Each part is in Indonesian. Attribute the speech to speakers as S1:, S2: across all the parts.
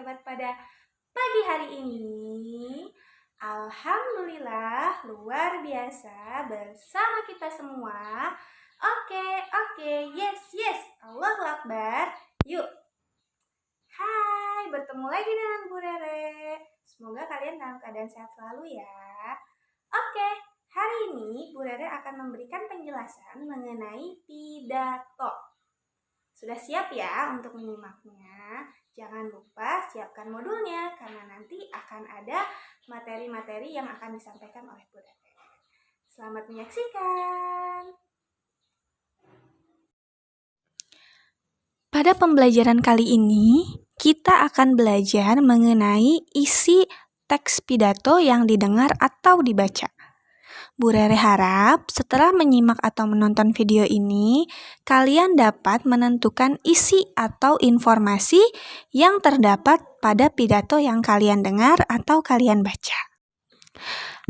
S1: sahabat pada pagi hari ini? Alhamdulillah luar biasa bersama kita semua. Oke, yes, Allahu Akbar. Yuk. Hai, bertemu lagi dengan Bu Rere. Semoga kalian dalam keadaan sehat selalu ya. Oke, hari ini Bu Rere akan memberikan penjelasan mengenai pidato. Sudah siap ya untuk menyimaknya? Jangan lupa siapkan modulnya karena nanti akan ada materi-materi yang akan disampaikan oleh Bu Rere. Selamat menyaksikan.
S2: Pada pembelajaran kali ini, kita akan belajar mengenai isi teks pidato yang didengar atau dibaca. Bu Rere harap setelah menyimak atau menonton video ini, kalian dapat menentukan isi atau informasi yang terdapat pada pidato yang kalian dengar atau kalian baca.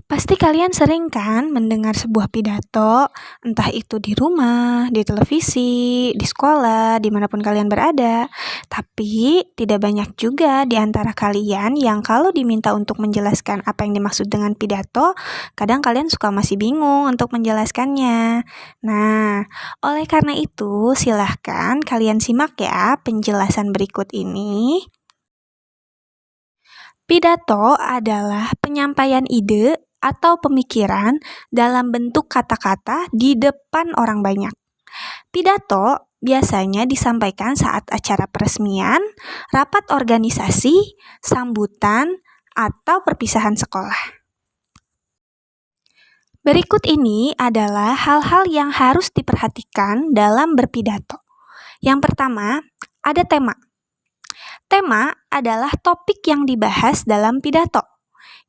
S2: Pasti kalian sering kan mendengar sebuah pidato, entah itu di rumah, di televisi, di sekolah, dimanapun kalian berada. Tapi tidak banyak juga di antara kalian yang kalau diminta untuk menjelaskan apa yang dimaksud dengan pidato, kadang kalian suka masih bingung untuk menjelaskannya. Nah, oleh karena itu silahkan kalian simak ya penjelasan berikut ini. Pidato adalah penyampaian ide atau pemikiran dalam bentuk kata-kata di depan orang banyak. Pidato biasanya disampaikan saat acara peresmian, rapat organisasi, sambutan, atau perpisahan sekolah. Berikut ini adalah hal-hal yang harus diperhatikan dalam berpidato. Yang pertama, ada tema. Tema adalah topik yang dibahas dalam pidato.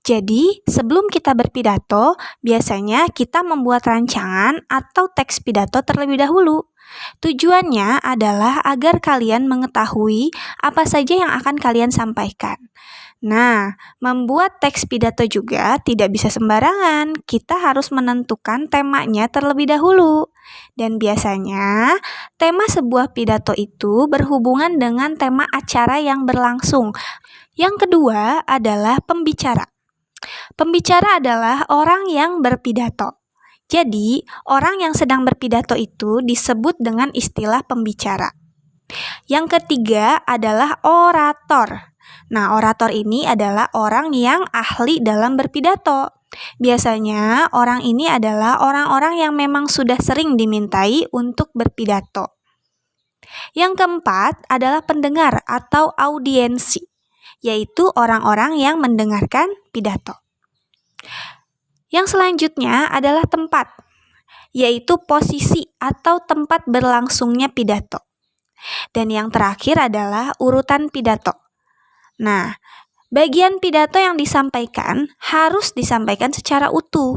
S2: Jadi, sebelum kita berpidato, biasanya kita membuat rancangan atau teks pidato terlebih dahulu. Tujuannya adalah agar kalian mengetahui apa saja yang akan kalian sampaikan. Nah, membuat teks pidato juga tidak bisa sembarangan. Kita harus menentukan temanya terlebih dahulu. Dan biasanya, tema sebuah pidato itu berhubungan dengan tema acara yang berlangsung. Yang kedua adalah pembicara. Pembicara adalah orang yang berpidato. Jadi, orang yang sedang berpidato itu disebut dengan istilah pembicara. Yang ketiga adalah orator. Nah, orator ini adalah orang yang ahli dalam berpidato. Biasanya, orang ini adalah orang-orang yang memang sudah sering dimintai untuk berpidato. Yang keempat adalah pendengar atau audiensi, yaitu orang-orang yang mendengarkan pidato. Yang selanjutnya adalah tempat, yaitu posisi atau tempat berlangsungnya pidato. Dan yang terakhir adalah urutan pidato. Nah, bagian pidato yang disampaikan harus disampaikan secara utuh.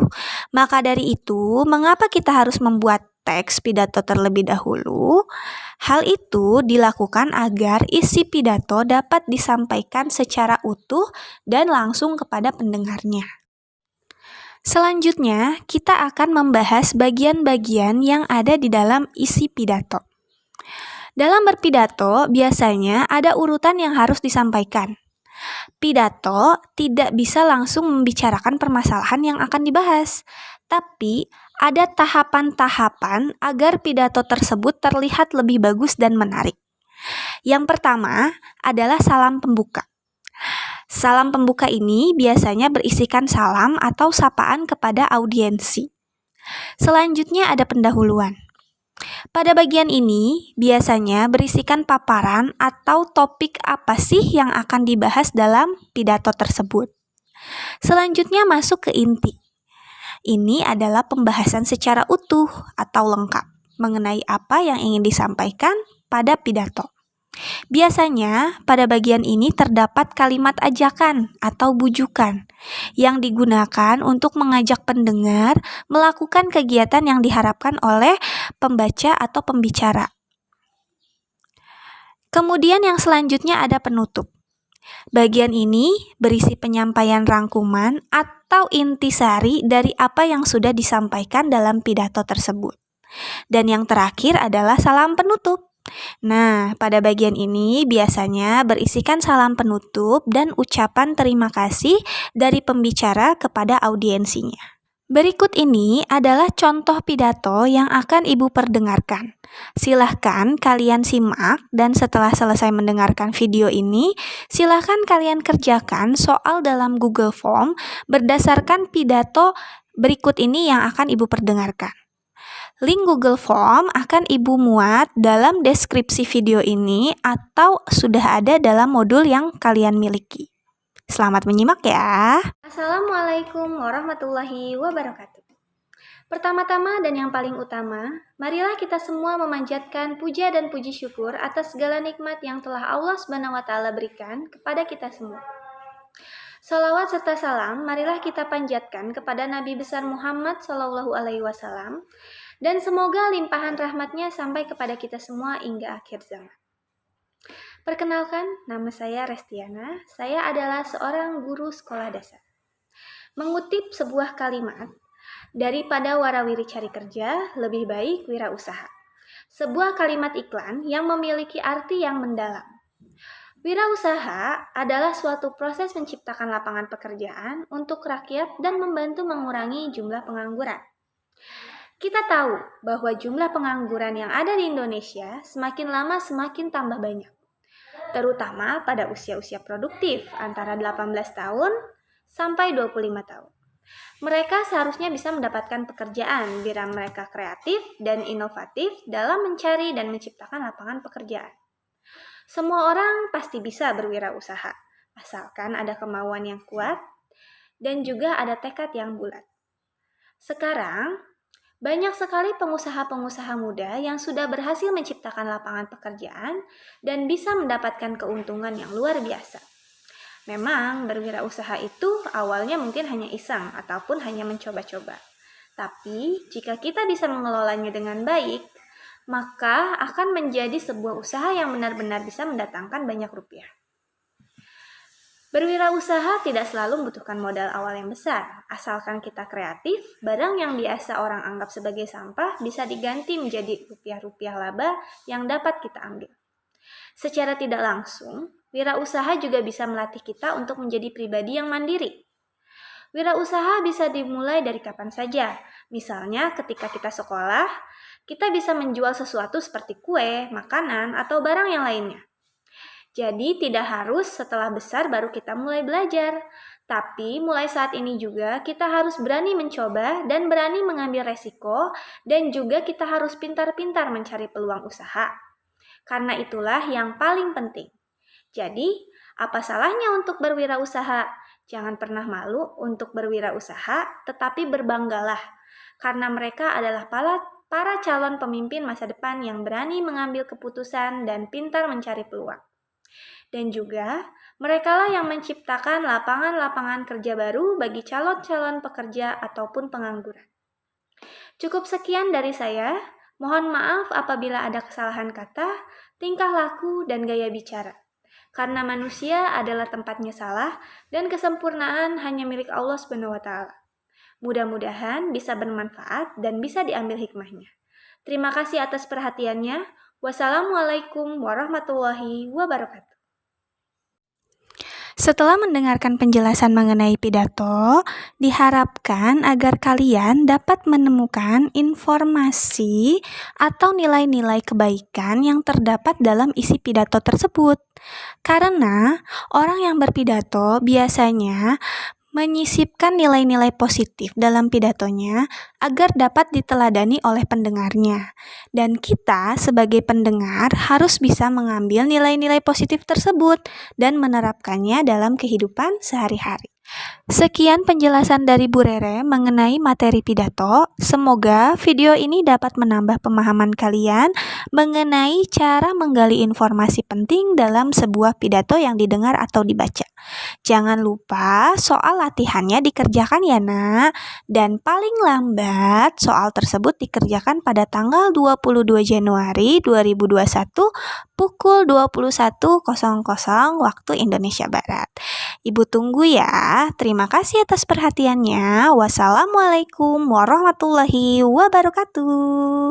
S2: Maka dari itu, mengapa kita harus membuat teks pidato terlebih dahulu? Hal itu dilakukan agar isi pidato dapat disampaikan secara utuh dan langsung kepada pendengarnya. Selanjutnya, kita akan membahas bagian-bagian yang ada di dalam isi pidato. Dalam berpidato, biasanya ada urutan yang harus disampaikan. Pidato tidak bisa langsung membicarakan permasalahan yang akan dibahas, tapi ada tahapan-tahapan agar pidato tersebut terlihat lebih bagus dan menarik. Yang pertama adalah salam pembuka. Salam pembuka ini biasanya berisikan salam atau sapaan kepada audiensi. Selanjutnya ada pendahuluan. Pada bagian ini biasanya berisikan paparan atau topik apa sih yang akan dibahas dalam pidato tersebut. Selanjutnya masuk ke inti. Ini adalah pembahasan secara utuh atau lengkap mengenai apa yang ingin disampaikan pada pidato. Biasanya, pada bagian ini terdapat kalimat ajakan atau bujukan yang digunakan untuk mengajak pendengar melakukan kegiatan yang diharapkan oleh pembaca atau pembicara. Kemudian yang selanjutnya ada penutup. Bagian ini berisi penyampaian rangkuman atau intisari dari apa yang sudah disampaikan dalam pidato tersebut. Dan yang terakhir adalah salam penutup. Nah, pada bagian ini biasanya berisikan salam penutup dan ucapan terima kasih dari pembicara kepada audiensinya. Berikut ini adalah contoh pidato yang akan Ibu perdengarkan. Silahkan kalian simak dan setelah selesai mendengarkan video ini, silahkan kalian kerjakan soal dalam Google Form berdasarkan pidato berikut ini yang akan Ibu perdengarkan. Link Google Form akan Ibu muat dalam deskripsi video ini atau sudah ada dalam modul yang kalian miliki. Selamat menyimak ya.
S1: Assalamualaikum warahmatullahi wabarakatuh. Pertama-tama dan yang paling utama, marilah kita semua memanjatkan puja dan puji syukur atas segala nikmat yang telah Allah SWT berikan kepada kita semua. Salawat serta salam marilah kita panjatkan kepada Nabi besar Muhammad SAW dan semoga limpahan rahmatnya sampai kepada kita semua hingga akhir zaman. Perkenalkan, nama saya Restiana. Saya adalah seorang guru sekolah dasar. Mengutip sebuah kalimat, daripada warawiri cari kerja, lebih baik wirausaha. Sebuah kalimat iklan yang memiliki arti yang mendalam. Wirausaha adalah suatu proses menciptakan lapangan pekerjaan untuk rakyat dan membantu mengurangi jumlah pengangguran. Kita tahu bahwa jumlah pengangguran yang ada di Indonesia semakin lama semakin tambah banyak, terutama pada usia-usia produktif antara 18 tahun sampai 25 tahun. Mereka seharusnya bisa mendapatkan pekerjaan bila mereka kreatif dan inovatif dalam mencari dan menciptakan lapangan pekerjaan. Semua orang pasti bisa berwirausaha, asalkan ada kemauan yang kuat dan juga ada tekad yang bulat. Sekarang, banyak sekali pengusaha-pengusaha muda yang sudah berhasil menciptakan lapangan pekerjaan dan bisa mendapatkan keuntungan yang luar biasa. Memang berwirausaha itu awalnya mungkin hanya iseng ataupun hanya mencoba-coba. Tapi jika kita bisa mengelolanya dengan baik, maka akan menjadi sebuah usaha yang benar-benar bisa mendatangkan banyak rupiah. Berwirausaha tidak selalu membutuhkan modal awal yang besar. Asalkan kita kreatif, barang yang biasa orang anggap sebagai sampah bisa diganti menjadi rupiah-rupiah laba yang dapat kita ambil. Secara tidak langsung, wirausaha juga bisa melatih kita untuk menjadi pribadi yang mandiri. Wirausaha bisa dimulai dari kapan saja. Misalnya ketika kita sekolah, kita bisa menjual sesuatu seperti kue, makanan, atau barang yang lainnya. Jadi tidak harus setelah besar baru kita mulai belajar. Tapi mulai saat ini juga kita harus berani mencoba dan berani mengambil resiko dan juga kita harus pintar-pintar mencari peluang usaha. Karena itulah yang paling penting. Jadi, apa salahnya untuk berwirausaha? Jangan pernah malu untuk berwirausaha, tetapi berbanggalah. Karena mereka adalah para calon pemimpin masa depan yang berani mengambil keputusan dan pintar mencari peluang. Dan juga, merekalah yang menciptakan lapangan-lapangan kerja baru bagi calon-calon pekerja ataupun pengangguran. Cukup sekian dari saya. Mohon maaf apabila ada kesalahan kata, tingkah laku, dan gaya bicara. Karena manusia adalah tempatnya salah dan kesempurnaan hanya milik Allah SWT. Mudah-mudahan bisa bermanfaat dan bisa diambil hikmahnya. Terima kasih atas perhatiannya. Wassalamualaikum warahmatullahi wabarakatuh.
S2: Setelah mendengarkan penjelasan mengenai pidato, diharapkan agar kalian dapat menemukan informasi atau nilai-nilai kebaikan yang terdapat dalam isi pidato tersebut. Karena orang yang berpidato biasanya menyisipkan nilai-nilai positif dalam pidatonya agar dapat diteladani oleh pendengarnya. Dan kita sebagai pendengar harus bisa mengambil nilai-nilai positif tersebut dan menerapkannya dalam kehidupan sehari-hari. Sekian penjelasan dari Bu Rere mengenai materi pidato. Semoga video ini dapat menambah pemahaman kalian mengenai cara menggali informasi penting dalam sebuah pidato yang didengar atau dibaca. Jangan lupa soal latihannya dikerjakan ya nak. Dan paling lambat soal tersebut dikerjakan pada tanggal 22 Januari 2021 pukul 21.00 waktu Indonesia Barat. Ibu tunggu ya. Terima kasih atas perhatiannya. Wassalamualaikum warahmatullahi wabarakatuh.